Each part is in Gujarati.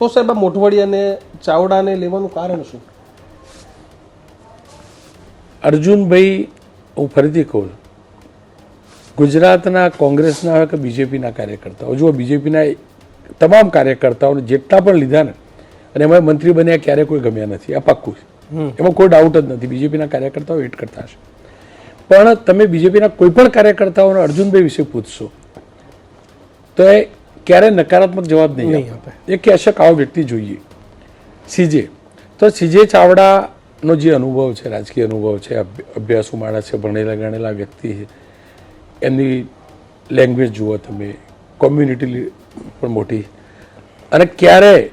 તો સાહેબ આ મોઢવાડી અને ચાવડાને લેવાનું કારણ શું? અર્જુનભાઈ, હું ફરીથી કહું, ગુજરાતના કોંગ્રેસના હોય કે બીજેપીના કાર્યકર્તાઓ, જુઓ બીજેપીના તમામ કાર્યકર્તાઓને જેટલા પણ લીધા ને, અને એમાં મંત્રી બન્યા ક્યારે કોઈ ગમ્યા નથી, આ પાક્કું છે, એમાં કોઈ ડાઉટ જ નથી. બીજેપીના કાર્યકર્તાઓ વેટ કરતા હશે, પણ તમે બીજેપીના કોઈ પણ કાર્યકર્તાઓને અર્જુનભાઈ વિશે પૂછશો તો એ ક્યારે નકારાત્મક જવાબ નહીં આપે. એ કહેશે કે આવો વ્યક્તિ જોઈએ. સીજે તો સીજે ચાવડાનો જે અનુભવ છે, રાજકીય અનુભવ છે, અભ્યાસુ માણસ છે, ભણેલા ગણેલા વ્યક્તિ છે, એમની લેંગ્વેજ જુઓ તમે, કોમ્યુનિટી પણ મોટી, અને ક્યારે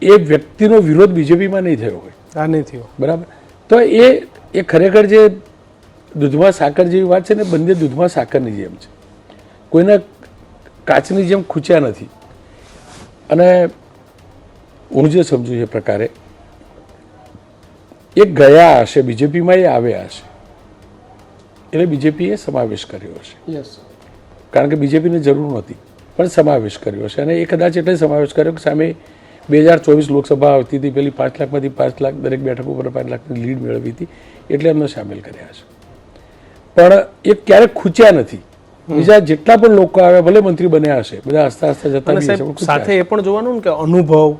એ વ્યક્તિનો વિરોધ બીજેપીમાં નહીં થયો હોય, આ નહીં થયો, બરાબર. તો એ ખરેખર જે દૂધમાં સાકર જેવી વાત છે ને, બંને દૂધમાં સાકરની જેમ છે, કોઈને કાચની જેમ ખૂચ્યા નથી. અને હું જે સમજુ એ પ્રકારે એ ગયા હશે બીજેપીમાં, એ આવ્યા હશે એટલે બીજેપીએ સમાવેશ કર્યો હશે. યસ, કારણ કે બીજેપીને જરૂર નહોતી પણ સમાવેશ કર્યો હશે. અને એ કદાચ એટલે સમાવેશ કર્યો કે સામે 2024 લોકસભા આવતી હતી, પેલી 5 લાખમાંથી 5 લાખ દરેક બેઠક ઉપર 5 લાખની લીડ મેળવી હતી, એટલે એમને સામેલ કર્યા છે. પણ એ ક્યારેક ખૂચ્યા નથી. બીજા જેટલા પણ લોકો આવ્યા, ભલે મંત્રી બન્યા હશે, બધા હસતા હસતા જતા સાથે એ પણ જોવાનું કે અનુભવ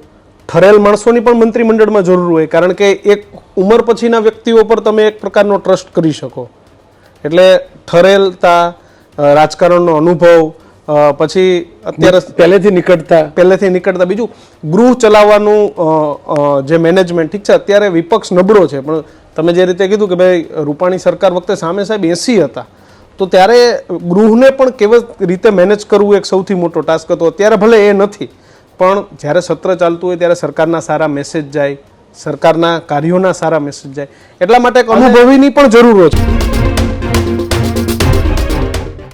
ઠરેલ માણસોની પણ મંત્રીમંડળમાં જરૂર હોય, કારણ કે એક ઉંમર પછીના વ્યક્તિઓ પર તમે એક પ્રકારનો ટ્રસ્ટ કરી શકો. એટલે ઠરેલતા, રાજકારણનો અનુભવ, પછી અત્યારે પહેલેથી નીકળતા, બીજું ગૃહ ચલાવવાનું જે મેનેજમેન્ટ, ઠીક છે અત્યારે વિપક્ષ નબળો છે, પણ તમે જે રીતે કીધું કે ભાઈ રૂપાણી સરકાર વખતે સામે સાહેબ 80 હતા, તો ત્યારે ગૃહને પણ કેવી રીતે મેનેજ કરવું એક સૌથી મોટો ટાસ્ક હતો. અત્યારે ભલે એ નથી, પણ જ્યારે સત્ર ચાલતું હોય ત્યારે સરકારના સારા મેસેજ જાય, સરકારના કાર્યોના સારા મેસેજ જાય, એટલા માટે અનુભવીની પણ જરૂર છે.